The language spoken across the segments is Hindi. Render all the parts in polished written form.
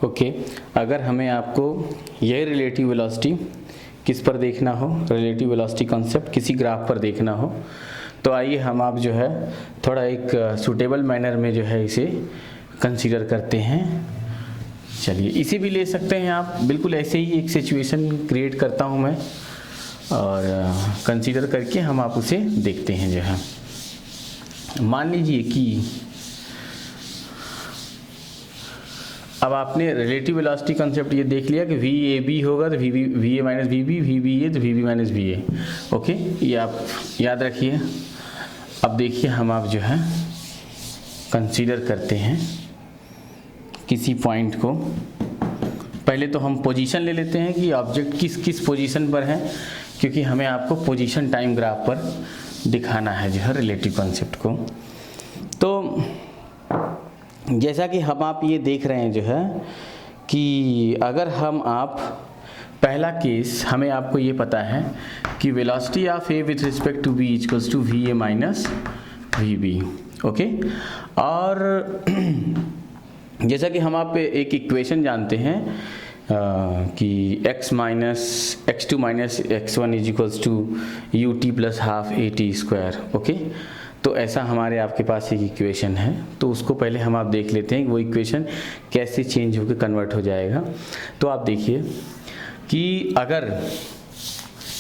ओके अगर हमें आपको यह रिलेटिव वेलोसिटी किस पर देखना हो, रिलेटिव वेलोसिटी कॉन्सेप्ट किसी ग्राफ पर देखना हो, तो आइए हम आप जो है थोड़ा एक सूटेबल मैनर में जो है इसे कंसीडर करते हैं। चलिए इसे भी ले सकते हैं आप, बिल्कुल ऐसे ही एक सिचुएशन क्रिएट करता हूँ मैं और कंसीडर करके हम आप उसे देखते हैं। जो है मान लीजिए कि अब आपने रिलेटिव वेलोसिटी कंसेप्ट ये देख लिया कि वी ए बी होगा तो V A minus V B, V B A तो V B minus V A. Okay ये आप याद रखिए। अब देखिए हम आप जो है कंसीडर करते हैं किसी पॉइंट को। पहले तो हम पोजीशन ले लेते हैं कि ऑब्जेक्ट किस किस पोजीशन पर है, क्योंकि हमें आपको पोजीशन टाइम ग्राफ पर दिखाना है जो है रिलेटिव कंसेप्ट को। तो जैसा कि हम आप ये देख रहे हैं जो है कि अगर हम आप पहला केस हमें आपको ये पता है कि velocity of A with respect to B equals to V A minus V B. Okay और जैसा कि हम आप एक इक्वेशन जानते हैं कि x minus x2 minus x1 is equals to U T plus half A T square. Okay तो ऐसा हमारे आपके पास एक इक्वेशन है, तो उसको पहले हम आप देख लेते हैं कि वो इक्वेशन कैसे चेंज होकर कन्वर्ट हो जाएगा। तो आप देखिए कि अगर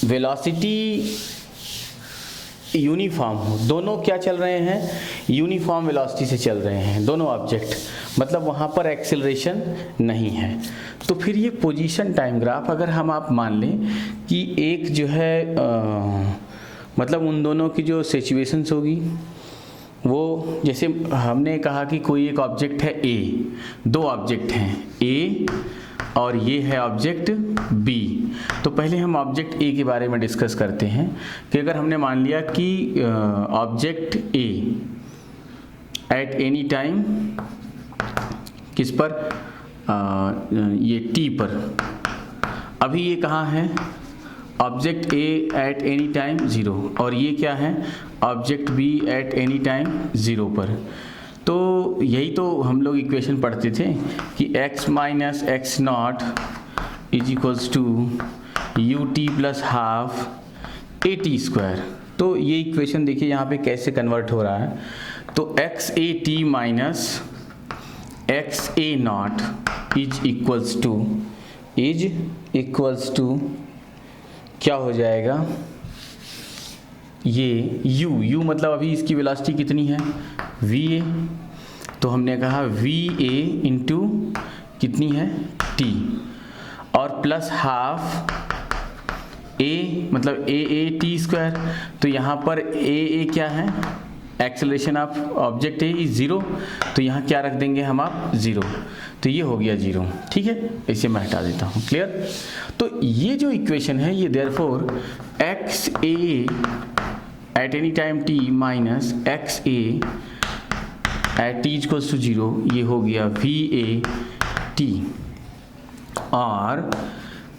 वेलोसिटी यूनिफॉर्म हो, दोनों क्या चल रहे हैं, यूनिफॉर्म वेलोसिटी से चल रहे हैं दोनों ऑब्जेक्ट, मतलब वहाँ पर एक्सेलरेशन नहीं है, तो फिर ये पोजीशन टाइम ग्राफ अगर हम आप मान लें कि एक जो है मतलब उन दोनों की जो सिचुएशंस होगी वो, जैसे हमने कहा कि कोई एक ऑब्जेक्ट है ए, दो ऑब्जेक्ट हैं ए और ये है ऑब्जेक्ट बी। तो पहले हम ऑब्जेक्ट ए के बारे में डिस्कस करते हैं कि अगर हमने मान लिया कि object A at any time किस पर, ये टी पर, अभी ये कहाँ है, object A at any time 0 और ये क्या है, object B at any time 0 पर। तो यही तो हम लोग इक्वेशन पढ़ते थे कि x minus X not is equals to U T plus half A T square. तो ये इक्वेशन देखिए यहाँ पे कैसे कन्वर्ट हो रहा है। तो X A T minus X A not is equals to क्या हो जाएगा, ये u मतलब अभी इसकी वेलोसिटी कितनी है वी ए, तो हमने कहा वी ए इंटू कितनी है t और प्लस हाफ ए मतलब ए टी स्क्वायर। तो यहाँ पर ए क्या है, acceleration of object A is 0, तो यहाँ क्या रख देंगे हम आप 0, तो ये हो गया 0। ठीक है, इसे मैं हटा देता हूँ। क्लियर। तो ये जो इक्वेशन है ये therefore X A at any time T minus X A at T equals to 0, ये हो गया वी ए टी, और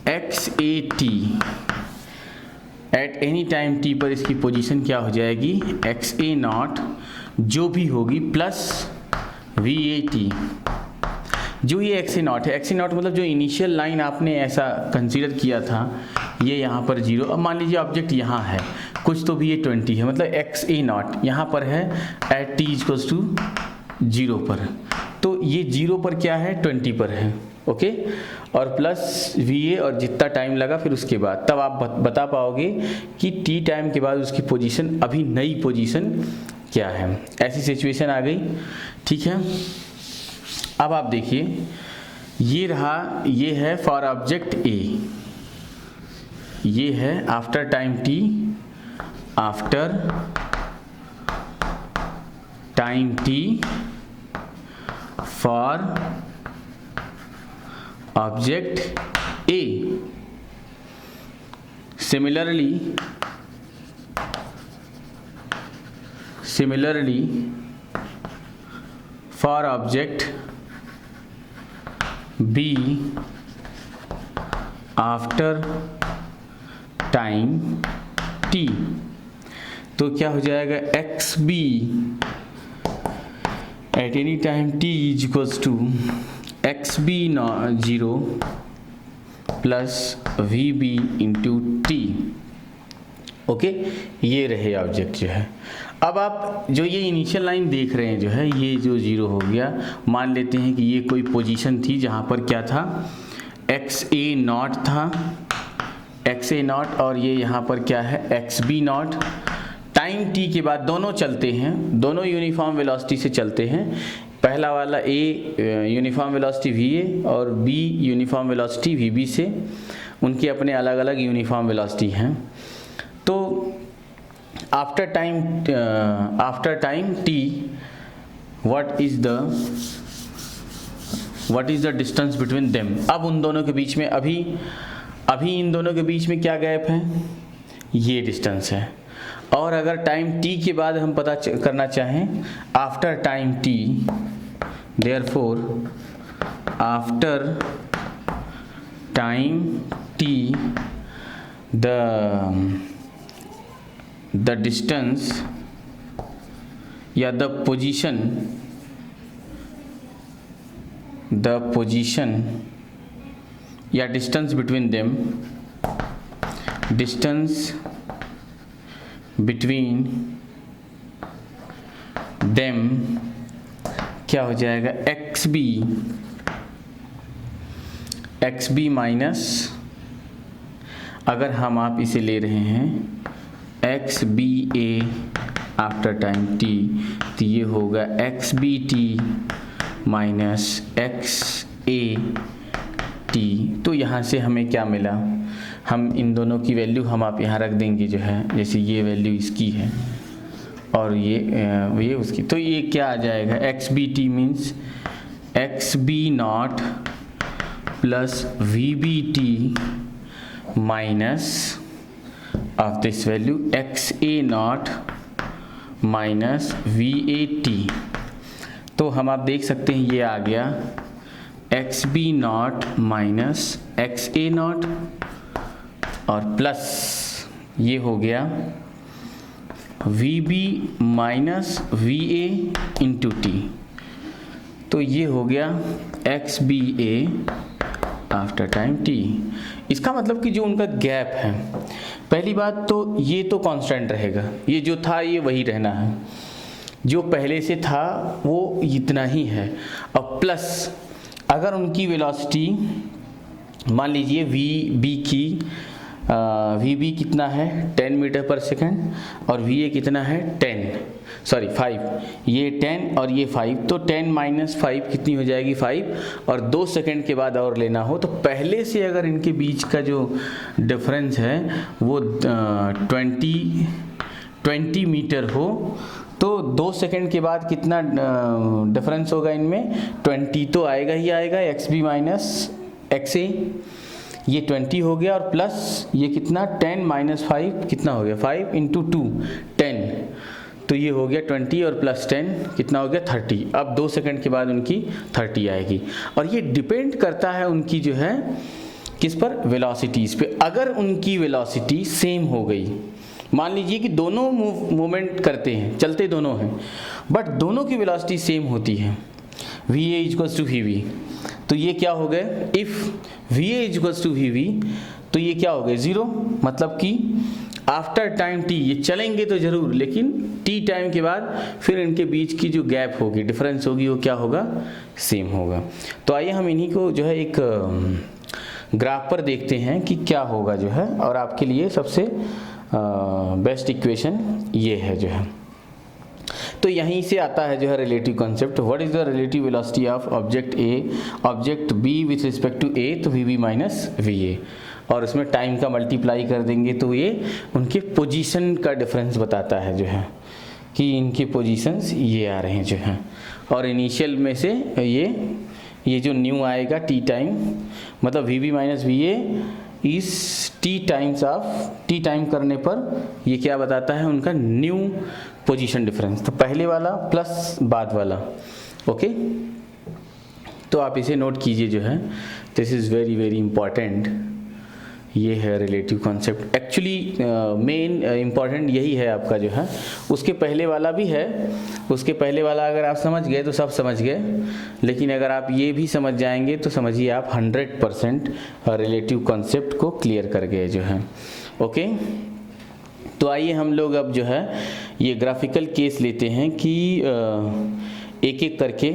X A T at any time T पर इसकी पोजीशन क्या हो जाएगी, एक्स ए नॉट जो भी होगी प्लस वी ए टी। जो ये एक्स ए नॉट है, एक्स ए नॉट मतलब जो इनिशियल लाइन आपने ऐसा कंसीडर किया था, ये यहाँ पर 0। अब मान लीजिए ऑब्जेक्ट यहाँ है कुछ, तो भी ये 20 है, मतलब एक्स ए नॉट यहाँ पर है एट टी इक्वल्स टू 0 पर, तो ये 0 पर क्या है 20 पर है। ओके और प्लस वी ए और जितना टाइम लगा फिर उसके बाद, तब आप बता पाओगे कि टी टाइम के बाद उसकी पोजीशन, अभी नई पोजीशन क्या है। ऐसी सिचुएशन आ गई। ठीक है, अब आप देखिए ये रहा, ये है फॉर ऑब्जेक्ट ए, ये है after time T, after time T for object A. Similarly for object B after time t, तो क्या हो जाएगा X B at any time t is equals to X B zero plus V B into T. Okay, ये रहे ऑब्जेक्ट जो है। अब आप जो ये इनिशियल लाइन देख रहे हैं जो है, ये जो जीरो हो गया, मान लेते हैं कि ये कोई पोजीशन थी जहाँ पर क्या था, एक्स ए नॉट था, एक्स ए नॉट, और ये यहाँ पर क्या है, X B not. Time T के बाद दोनों चलते हैं, दोनों यूनिफॉर्म वेलोसिटी से चलते हैं। पहला वाला A uniform velocity V A और B uniform velocity V B से, उनके अपने अलग अलग यूनिफॉर्म वेलोसिटी हैं। तो after time T what is the distance between them. अब उन दोनों के बीच में अभी इन दोनों के बीच में क्या गैप है, ये डिस्टेंस है। और अगर टाइम टी के बाद हम पता करना चाहें after time T, therefore after time T the distance या the position या distance between them, distance between them क्या हो जाएगा, xb माइनस, अगर हम आप इसे ले रहे हैं X B A after time T, तो ये होगा X B T minus X A T. तो यहाँ से हमें क्या मिला, हम इन दोनों की वैल्यू हम आप यहाँ रख देंगे जो है, जैसे ये वैल्यू इसकी है और ये उसकी, तो ये क्या आ जाएगा, X B T means X B not plus V B T minus of this value X A not minus V A T. तो हम आप देख सकते हैं ये आ गया X B not minus X A not और प्लस ये हो गया V B minus V A into T. तो ये हो गया X B A after time T. इसका मतलब कि जो उनका गैप है, पहली बात तो ये तो कांस्टेंट रहेगा, ये जो था ये वही रहना है, जो पहले से था वो इतना ही है। और प्लस अगर उनकी वेलोसिटी मान लीजिए वी बी कितना है 10 मीटर पर सेकंड और वी ए कितना है 5, ये 10 और ये 5, तो 10 माइनस 5 कितनी हो जाएगी 5, और 2 सेकंड के बाद और लेना हो तो पहले से अगर इनके बीच का जो डिफरेंस है वो 20 मीटर हो तो 2 सेकंड के बाद कितना डिफरेंस होगा इनमें, 20 तो आएगा ही आएगा, एक्स बी माइनस एक्स ए, ये 20 हो गया और प्लस ये कितना 10 माइनस 5 कितना हो गया 5 इंटू 2 10, तो ये हो गया 20 और प्लस 10 कितना हो गया 30। अब 2 सेकंड के बाद उनकी 30 आएगी और ये डिपेंड करता है उनकी जो है किस पर, वेलोसिटीज़ पे। अगर उनकी वेलोसिटी सेम हो गई, मान लीजिए कि दोनों मूवमेंट करते हैं, चलते दोनों हैं, बट दोनों की वेलोसिटी सेम होती है, V A equals to V V, तो ये क्या हो गए, if V A equals to V V, तो ये क्या हो गए 0, मतलब कि आफ्टर टाइम टी ये चलेंगे तो ज़रूर, लेकिन टी टाइम के बाद फिर इनके बीच की जो गैप होगी, डिफरेंस होगी, वो क्या होगा, सेम होगा। तो आइए हम इन्हीं को जो है एक ग्राफ पर देखते हैं कि क्या होगा जो है, और आपके लिए सबसे बेस्ट इक्वेशन ये है जो है। तो यहीं से आता है जो है relative concept, what is the relative velocity of object A object B with respect to A, तो V B minus V A, और उसमें टाइम का मल्टीप्लाई कर देंगे तो ये उनके पोजीशन का डिफरेंस बताता है जो है कि इनके पोजीशंस ये आ रहे हैं जो हैं, और इनिशियल में से ये जो न्यू आएगा टी टाइम, मतलब V B minus V A इस टी टाइम करने पर ये क्या बताता है, उनका न्यू पोजीशन डिफरेंस। तो पहले वाला प्लस बाद वाला, ओके। तो आप इसे नोट कीजिए जो है, this is very very important, ये है relative concept. Actually main important यही है आपका जो है, उसके पहले वाला भी है, उसके पहले वाला अगर आप समझ गए तो सब समझ गए, लेकिन अगर आप ये भी समझ जाएंगे तो समझिए आप 100% रिलेटिव कॉन्सेप्ट को क्लियर कर गए जो है। ओके, तो आइए हम लोग अब जो है ये ग्राफिकल केस लेते हैं कि एक एक करके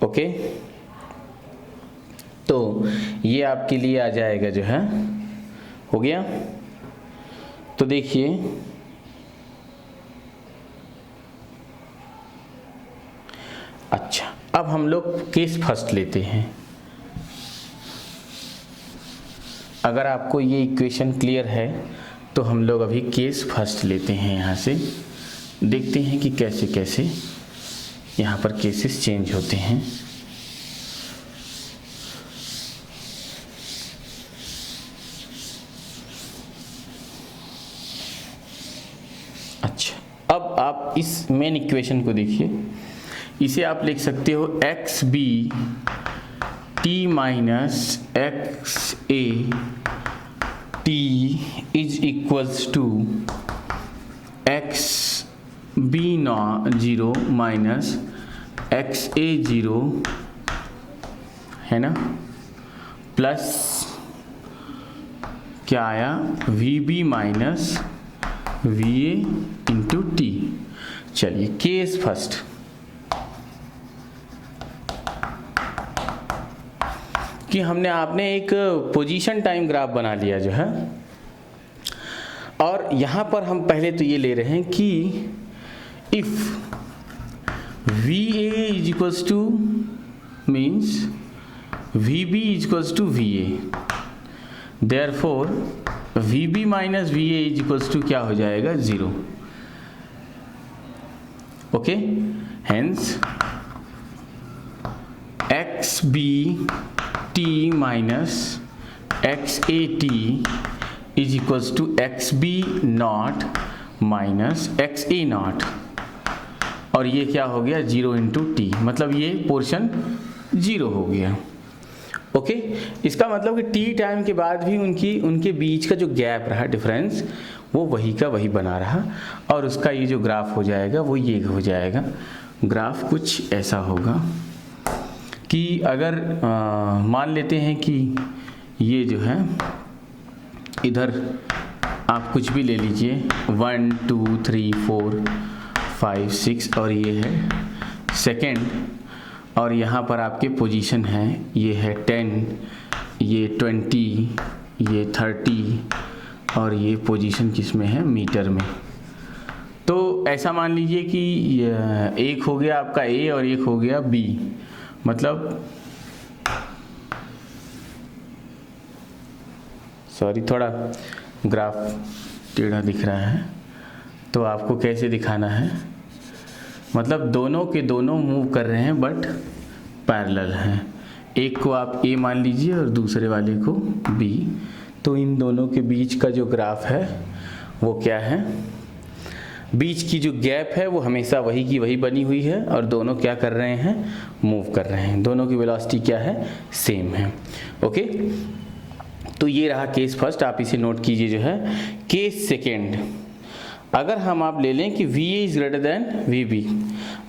ओके, तो ये आपके लिए आ जाएगा जो है, हो गया। तो देखिए अच्छा, अब हम लोग केस फर्स्ट लेते हैं। अगर आपको ये इक्वेशन क्लियर है तो हम लोग अभी केस फर्स्ट लेते हैं, यहाँ से देखते हैं कि कैसे कैसे यहाँ पर केसेस चेंज होते हैं। अच्छा, अब आप इस मेन इक्वेशन को देखिए, इसे आप लिख सकते हो X B T minus X A T is equals to X B not zero minus X A zero, है ना, प्लस क्या आया V B minus V A into T. चलिए केस फर्स्ट, कि हमने आपने एक पोजीशन टाइम ग्राफ बना लिया जो है, और यहाँ पर हम पहले तो ये ले रहे हैं कि if VA is equals to means VB is equals to VA, therefore VB minus VA is equals to क्या हो जाएगा 0। Okay, hence XBT minus XAT is equals to XB naught minus XA naught, और ये क्या हो गया 0 इंटू टी, मतलब ये पोर्शन 0 हो गया। ओके, इसका मतलब कि टी टाइम के बाद भी उनके बीच का जो गैप रहा डिफरेंस, वो वही का वही बना रहा, और उसका ये जो ग्राफ हो जाएगा वो ये हो जाएगा। ग्राफ कुछ ऐसा होगा कि अगर मान लेते हैं कि ये जो है इधर आप कुछ भी ले लीजिए 1 2 3 4 5 6 और ये है सेकेंड, और यहाँ पर आपके पोजीशन है, ये है 10, ये 20, ये 30, और ये पोजीशन किस में है मीटर में। तो ऐसा मान लीजिए कि एक हो गया आपका ए और एक हो गया बी, मतलब सॉरी थोड़ा ग्राफ टेढ़ा दिख रहा है, तो आपको कैसे दिखाना है, मतलब दोनों के दोनों मूव कर रहे हैं बट पैरेलल हैं। एक को आप ए मान लीजिए और दूसरे वाले को बी, तो इन दोनों के बीच का जो ग्राफ है वो क्या है, बीच की जो गैप है वो हमेशा वही की वही बनी हुई है, और दोनों क्या कर रहे हैं, मूव कर रहे हैं, दोनों की वेलोसिटी क्या है, सेम है। ओके, तो ये रहा केस फर्स्ट, आप इसे नोट कीजिए जो है। केस सेकेंड, अगर हम आप ले लें कि VA is greater than VB,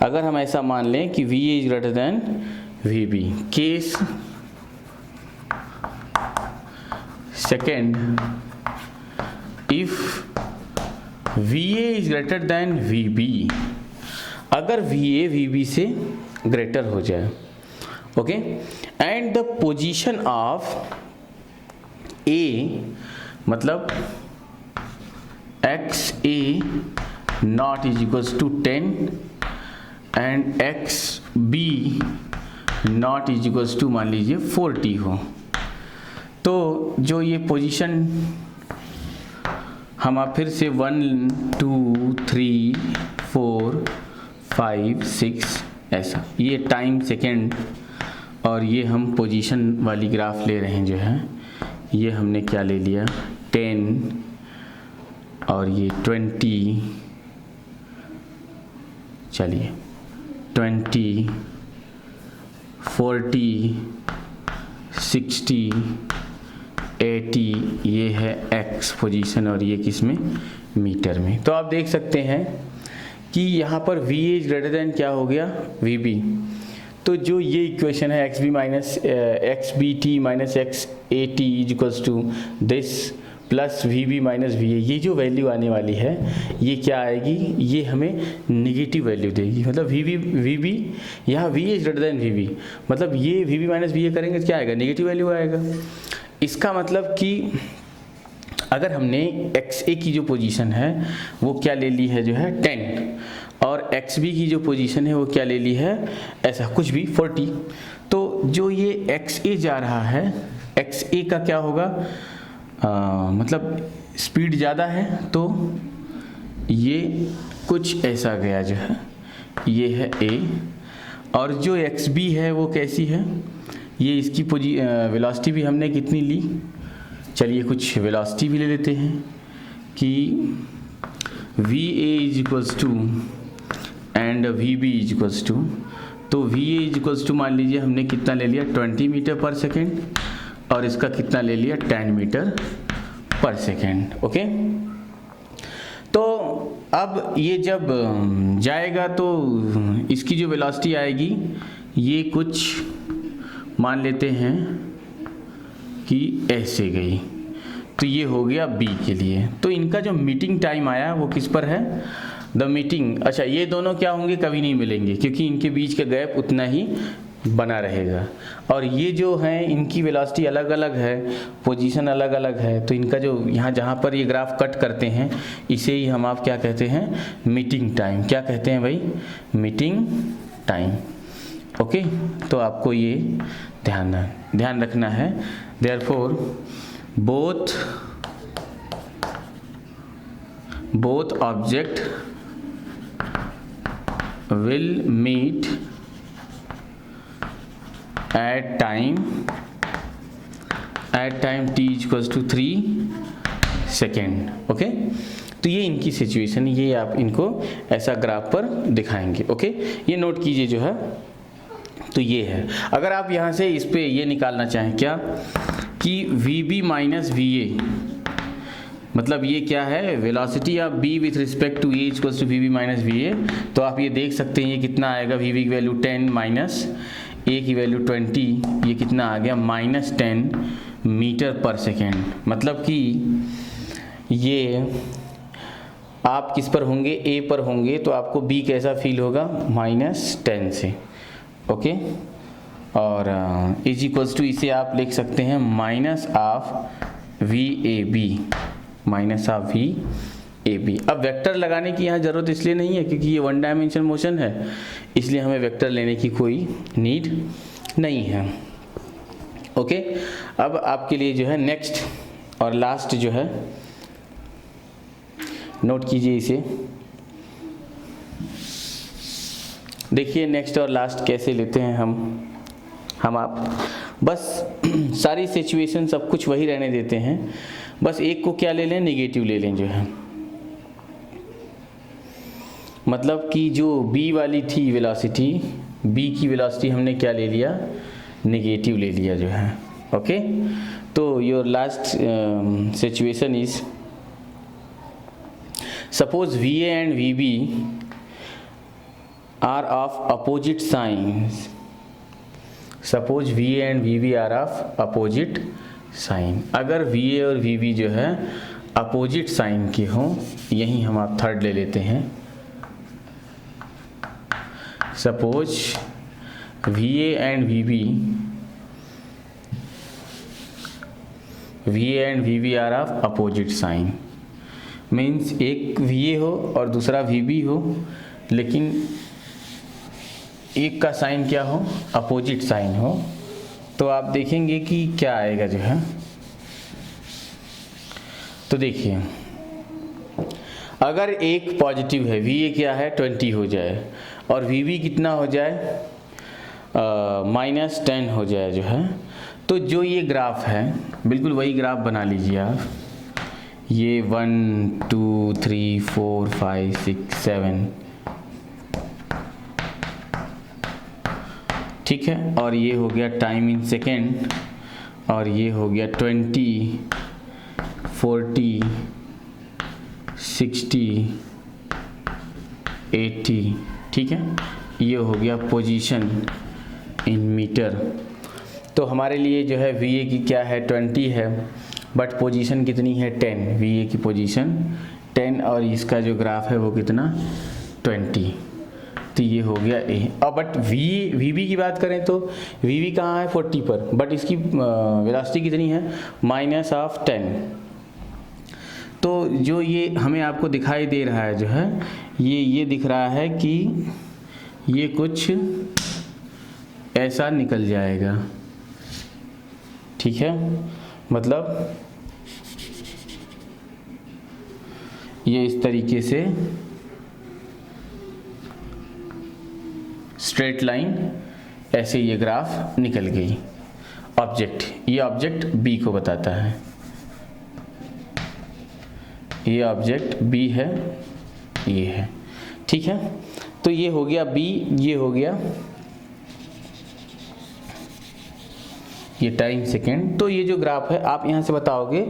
अगर हम ऐसा मान लें कि VA is greater than VB, case second, if VA is greater than VB, अगर VA VB से ग्रेटर हो जाए, okay, and the position of A, मतलब XA not is equals to 10 and XB not is equals to मान लीजिए 40 हो, तो जो ये पोजीशन हम आप फिर से 1 2 3 4 5 6 ऐसा, ये टाइम सेकेंड, और ये हम पोजीशन वाली ग्राफ ले रहे हैं जो है, ये हमने क्या ले लिया 10 और ये 20, चलिए 20, 40, 60, 80, ये है x पोजीशन और ये किस में मीटर में। तो आप देख सकते हैं कि यहाँ पर वी इज ग्रेटर देन क्या हो गया वी बी। तो जो ये इक्वेशन है X B T minus X A T is equals to this plus V B minus V A, ये जो वैल्यू आने वाली है ये क्या आएगी, ये हमें निगेटिव वैल्यू देगी। मतलब वी बी यहाँ V is greater than V B, मतलब ये V B minus V A करेंगे तो क्या आएगा, निगेटिव वैल्यू आएगा। इसका मतलब कि अगर हमने एक्स ए की जो पोजीशन है वो क्या ले ली है जो है 10 और एक्स बी की जो पोजीशन है वो क्या ले ली है ऐसा कुछ भी 40, तो जो ये एक्स ए जा रहा है एक्स ए का क्या होगा, मतलब स्पीड ज़्यादा है तो ये कुछ ऐसा गया जो है, ये है ए। और जो एक्स बी है वो कैसी है, ये इसकी वेलोसिटी भी हमने कितनी ली, चलिए कुछ वेलोसिटी भी ले लेते हैं कि V A is equals to and V B is equals to, तो V A is equals to मान लीजिए हमने कितना ले लिया 20 मीटर पर सेकेंड और इसका कितना ले लिया 10 मीटर पर सेकेंड। ओके, तो अब ये जब जाएगा तो इसकी जो वेलोसिटी आएगी ये कुछ मान लेते हैं कि ऐसे गई, तो ये हो गया बी के लिए। तो इनका जो मीटिंग टाइम आया वो किस पर है, द मीटिंग, अच्छा ये दोनों क्या होंगे, कभी नहीं मिलेंगे क्योंकि इनके बीच का गैप उतना ही बना रहेगा। और ये जो है इनकी वेलोसिटी अलग अलग है, पोजीशन अलग अलग है, तो इनका जो यहाँ जहाँ पर ये ग्राफ कट करते हैं इसे ही हम आप क्या कहते हैं, मीटिंग टाइम। क्या कहते हैं भाई, मीटिंग टाइम। ओके, तो आपको ये ध्यान रखना है। Therefore both object will meet at time t equals to 3 second. Okay, तो ये इनकी सिचुएशन, ये आप इनको ऐसा ग्राफ पर दिखाएंगे। ओके, ये नोट कीजिए जो है, तो ये है। अगर आप यहाँ से इस पे ये निकालना चाहें क्या कि V B minus V A, मतलब ये क्या है velocity of B with respect to A equals to V B minus V A, तो आप ये देख सकते हैं ये कितना आएगा, वी बी की वैल्यू 10 माइनस ए की वैल्यू 20, ये कितना आ गया -10 मीटर पर सेकेंड। मतलब कि ये आप किस पर होंगे, ए पर होंगे, तो आपको बी कैसा फील होगा, -10 से। ओके, और इज इक्वल्स टू इसे आप लिख सकते हैं minus of V A B, minus of V A B. अब वेक्टर लगाने की यहाँ ज़रूरत इसलिए नहीं है क्योंकि ये 1 डायमेंशन मोशन है, इसलिए हमें वेक्टर लेने की कोई नीड नहीं है। ओके, अब आपके लिए जो है नेक्स्ट और लास्ट जो है, नोट कीजिए इसे, देखिए नेक्स्ट और लास्ट कैसे लेते हैं हम आप बस सारी सिचुएशन सब कुछ वही रहने देते हैं, बस एक को क्या ले लें, नेगेटिव ले लें जो है। मतलब कि जो b वाली थी वेलोसिटी, b की वेलोसिटी हमने क्या ले लिया, नेगेटिव ले लिया जो है। ओके, तो your last situation is suppose V A and V B are of opposite signs, suppose V A and V B are of opposite sign. अगर वी ए और वी बी जो है अपोजिट साइन के हों, यहीं हम आप थर्ड ले लेते हैं, suppose V A and V B are of opposite sign, means एक वी ए हो और दूसरा वी बी हो, लेकिन एक का साइन क्या हो, अपोजिट साइन हो, तो आप देखेंगे कि क्या आएगा जो है। तो देखिए अगर एक पॉजिटिव है, वी ए क्या है 20 हो जाए और वी बी कितना हो जाए -10 हो जाए जो है, तो जो ये ग्राफ है बिल्कुल वही ग्राफ बना लीजिए आप, ये 1 2 3 4 5 6 7, ठीक है, और ये हो गया टाइम इन सेकेंड, और ये हो गया 20 40 60 80, ठीक है, ये हो गया पोजीशन इन मीटर। तो हमारे लिए जो है VA की क्या है 20 है, बट पोजीशन कितनी है 10, VA की पोजीशन 10 और इसका जो ग्राफ है वो कितना 20, तो ये हो गया A। और बट VB की बात करें तो VB कहाँ है 40 पर, बट इसकी वेलोसिटी कितनी है -10। तो जो ये हमें आपको दिखाई दे रहा है जो है ये दिख रहा है कि ये कुछ ऐसा निकल जाएगा, ठीक है, मतलब ये इस तरीके से स्ट्रेट लाइन ऐसे ये ग्राफ निकल गई। ऑब्जेक्ट, ये ऑब्जेक्ट B को बताता है, ये ऑब्जेक्ट B है, ये है, ठीक है। तो ये हो गया B, ये हो गया ये टाइम सेकेंड। तो ये जो ग्राफ है आप यहाँ से बताओगे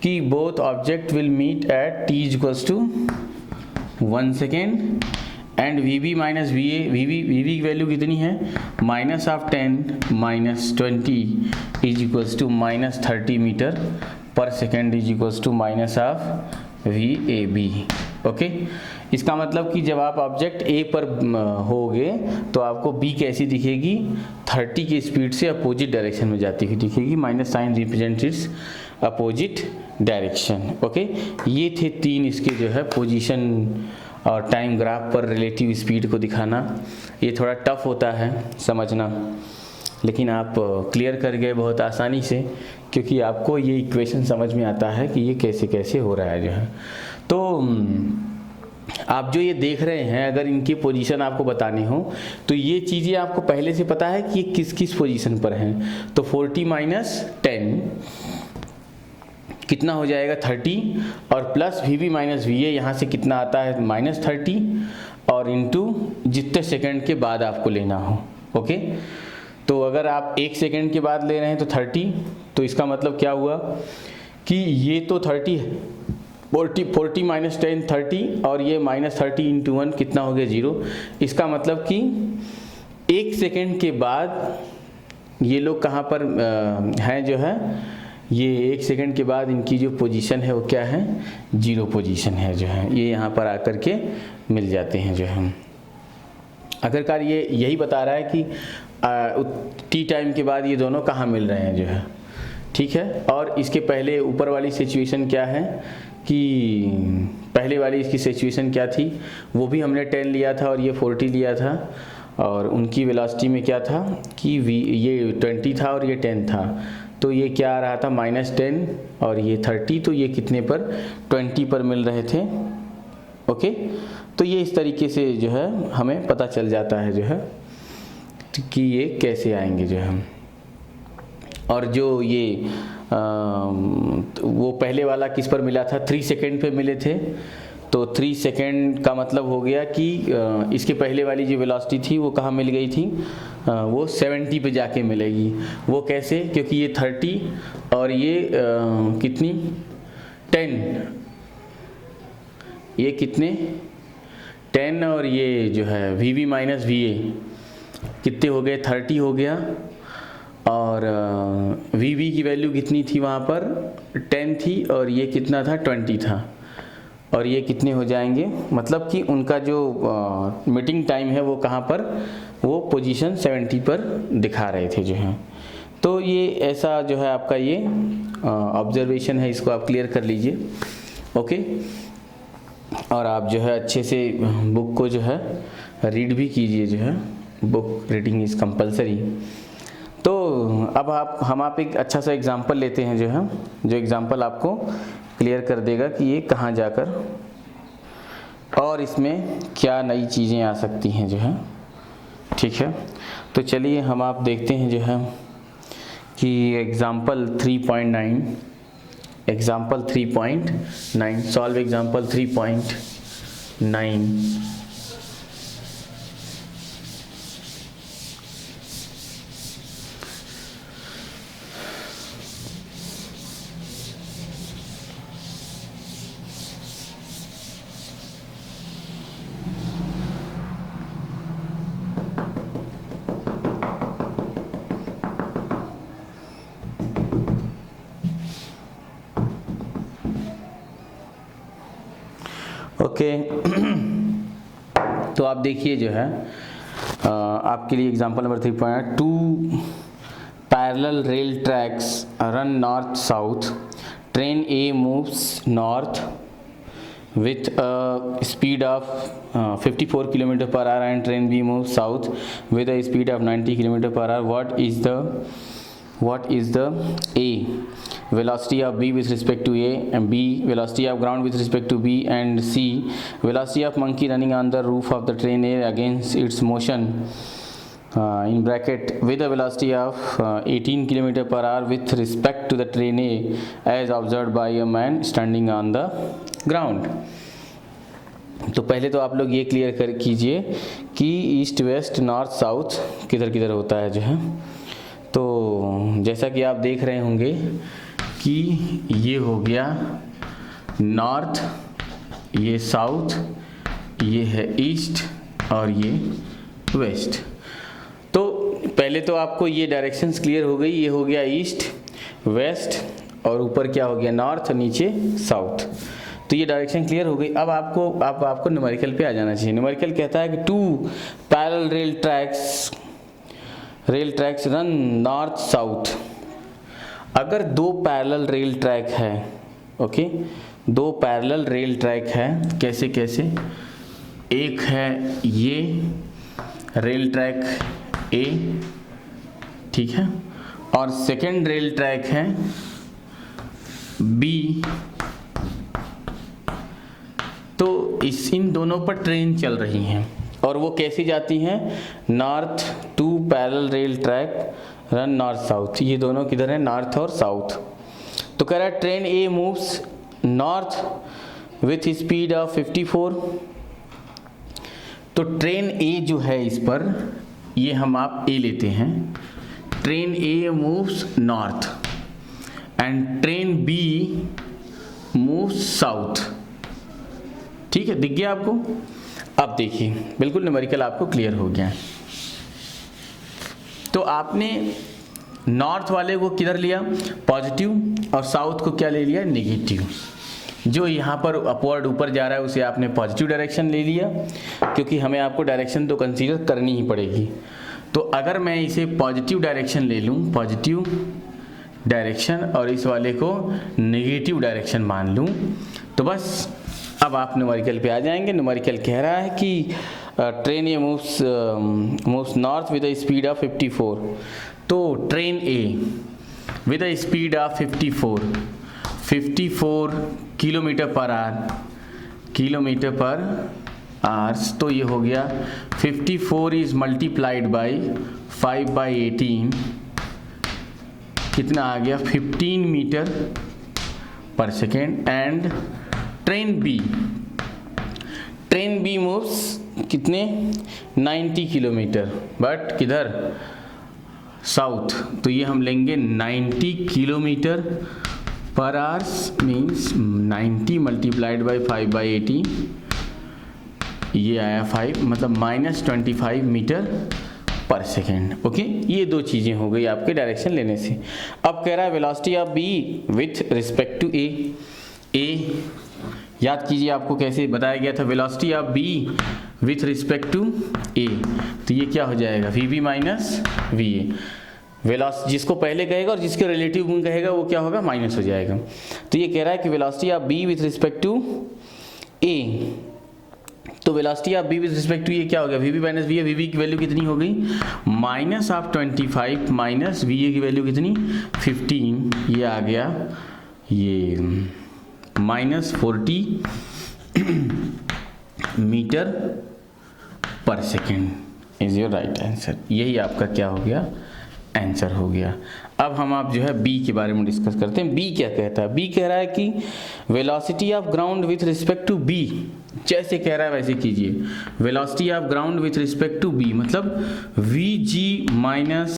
कि both object will meet at t equals to 1 second and VB minus VA, VB की वैल्यू कितनी है -10 -20 इज इक्वल्स टू -30 मीटर पर second is equals to -VAB। Okay, इसका मतलब कि जब आप ऑब्जेक्ट A पर होगे तो आपको B कैसी दिखेगी 30 की स्पीड से अपोजिट डायरेक्शन में जाती हुई दिखेगी, minus sign represents its opposite direction. Okay, ये थे 3 इसके जो है पोजीशन और टाइम ग्राफ पर रिलेटिव स्पीड को दिखाना। ये थोड़ा टफ होता है समझना, लेकिन आप क्लियर कर गए बहुत आसानी से, क्योंकि आपको ये इक्वेशन समझ में आता है कि ये कैसे कैसे हो रहा है जो है। तो आप जो ये देख रहे हैं, अगर इनकी पोजीशन आपको बताने हो तो ये चीज़ें आपको पहले से पता है कि ये किस किस पोजीशन पर हैं। तो 40 माइनस 10 कितना हो जाएगा 30, और प्लस VB माइनस VA यहाँ से कितना आता है -30, और इनटू जितने सेकंड के बाद आपको लेना हो। ओके, तो अगर आप 1 सेकंड के बाद ले रहे हैं तो 30, तो इसका मतलब क्या हुआ कि ये तो 30 है, 40 माइनस 10 30, और ये -30 इंटू 1 कितना हो गया 0। इसका मतलब कि 1 सेकंड के बाद ये लोग कहाँ पर हैं जो है, ये 1 सेकंड के बाद इनकी जो पोजीशन है वो क्या है 0 पोजीशन है जो है, ये यहाँ पर आकर के मिल जाते हैं जो है। आखिरकार ये यही बता रहा है कि टी टाइम के बाद ये दोनों कहाँ मिल रहे हैं जो है, ठीक है। और इसके पहले ऊपर वाली सिचुएशन क्या है कि पहले वाली इसकी सिचुएशन क्या थी, वो भी हमने 10 लिया था और ये 40 लिया था, और उनकी वेलोसिटी में क्या था कि ये 20 था और ये 10 था, तो ये क्या आ रहा था -10 और ये 30, तो ये कितने पर 20 पर मिल रहे थे। ओके, तो ये इस तरीके से जो है हमें पता चल जाता है जो है कि ये कैसे आएंगे जो है। और जो ये वो पहले वाला किस पर मिला था 3 सेकेंड पे मिले थे, तो 3 सेकेंड का मतलब हो गया कि इसके पहले वाली जो वेलोसिटी थी वो कहाँ मिल गई थी, वो 70 पे जाके मिलेगी। वो कैसे, क्योंकि ये 30 और ये कितनी 10, ये कितने 10 और ये जो है VB माइनस VA कितने हो गए 30 हो गया, और VB की वैल्यू कितनी थी वहाँ पर 10 थी, और ये कितना था 20 था, और ये कितने हो जाएंगे, मतलब कि उनका जो मीटिंग टाइम है वो कहाँ पर, वो पोजीशन 70 पर दिखा रहे थे जो है। तो ये ऐसा जो है आपका ये ऑब्जर्वेशन है, इसको आप क्लियर कर लीजिए। ओके, और आप जो है अच्छे से बुक को जो है रीड भी कीजिए जो है, बुक रीडिंग इज़ कंपलसरी। तो अब हम एक अच्छा सा एग्जांपल लेते हैं जो है, जो एग्जांपल आपको क्लियर कर देगा कि ये कहाँ जाकर और इसमें क्या नई चीज़ें आ सकती हैं जो है, ठीक है। तो चलिए हम आप देखते हैं जो है कि एग्जाम्पल 3.9 सॉल्व एग्जाम्पल 3.9। ओके तो आप देखिए जो है आपके लिए example number 3.2 two parallel rail tracks run north south, train A moves north with a speed of 54 km per hour and train B moves south with a speed of 90 km per hour. What is the A velocity of B with respect to A, and B velocity of ground with respect to B, and C velocity of monkey running on the roof of the train A against its motion in bracket with a velocity of 18 km per hour with respect to the train A as observed by a man standing on the ground. तो पहले तो आप लोग ये क्लियर कर कीजिए कि ईस्ट वेस्ट नॉर्थ साउथ किधर किधर होता है जो है। तो जैसा कि आप देख रहे होंगे कि ये हो गया नॉर्थ, ये साउथ, ये है ईस्ट और ये वेस्ट। तो पहले तो आपको ये डायरेक्शंस क्लियर हो गई, ये हो गया ईस्ट वेस्ट और ऊपर क्या हो गया नॉर्थ, नीचे साउथ। तो ये डायरेक्शन क्लियर हो गई। अब आपको न्यूमेरिकल पे आ जाना चाहिए। न्यूमेरिकल कहता है कि two parallel rail tracks run north south. अगर दो पैरेलल रेल ट्रैक है, ओके, दो पैरेलल रेल ट्रैक है, कैसे कैसे, एक है ये रेल ट्रैक ए, ठीक है, और सेकेंड रेल ट्रैक है बी। तो इन दोनों पर ट्रेन चल रही हैं और वो कैसी जाती हैं, north, two parallel rail track run north south. ये दोनों किधर है, नॉर्थ और साउथ। तो कह रहा है train A moves north with speed of 54। तो ट्रेन ए जो है इस पर, ये हम आप ए लेते हैं, train A moves north and train B moves south. ठीक है, दिख गया आपको। अब देखिए बिल्कुल न्यूमेरिकल आपको क्लियर हो गया है। तो आपने नॉर्थ वाले को किधर लिया, पॉजिटिव, और साउथ को क्या ले लिया, नेगेटिव। जो यहाँ पर अपवर्ड ऊपर जा रहा है उसे आपने पॉजिटिव डायरेक्शन ले लिया, क्योंकि हमें आपको डायरेक्शन तो कंसीडर करनी ही पड़ेगी। तो अगर मैं इसे पॉजिटिव डायरेक्शन ले लूँ, पॉजिटिव डायरेक्शन, और इस वाले को नेगेटिव डायरेक्शन मान लूँ, तो बस अब आप न्यूमेरिकल पे आ जाएंगे। न्यूमेरिकल कह रहा है कि train A moves north with a speed of 54। तो train A with a speed of 54 kilometre पर आवर्स। तो ये हो गया 54 इज मल्टीप्लाइड बाई 5/18, कितना आ गया, 15 मीटर पर second. And train B moves कितने, 90 किलोमीटर, बट किधर, साउथ। तो ये हम लेंगे 90 किलोमीटर पर आवर्स मीन्स 90 मल्टीप्लाइड बाई 5/18, ये आया 5, मतलब -25 मीटर पर सेकेंड। ओके, ये दो चीज़ें हो गई आपके डायरेक्शन लेने से। अब कह रहा है velocity of B with respect to A. याद कीजिए आपको कैसे बताया गया था, velocity of B with respect to A. तो ये क्या हो जाएगा, V minus V A. Velocity जिसको पहले कहेगा और जिसके रिलेटिव में कहेगा वो क्या होगा, माइनस हो जाएगा। तो ये कह रहा है कि velocity of B with respect to A. तो velocity of B with respect to ये क्या हो गया, V minus V A. V की वैल्यू कितनी हो गई, -25 माइनस वी ए की वैल्यू कितनी, 15। ये आ गया ये -40 मीटर पर second is your right answer. यही आपका क्या हो गया, आंसर हो गया। अब हम आप जो है बी के बारे में डिस्कस करते हैं। बी क्या कहता है? बी कह रहा है कि velocity of ground with respect to B, जैसे कह रहा है वैसे कीजिए। Velocity of ground with respect to B मतलब वी जी माइनस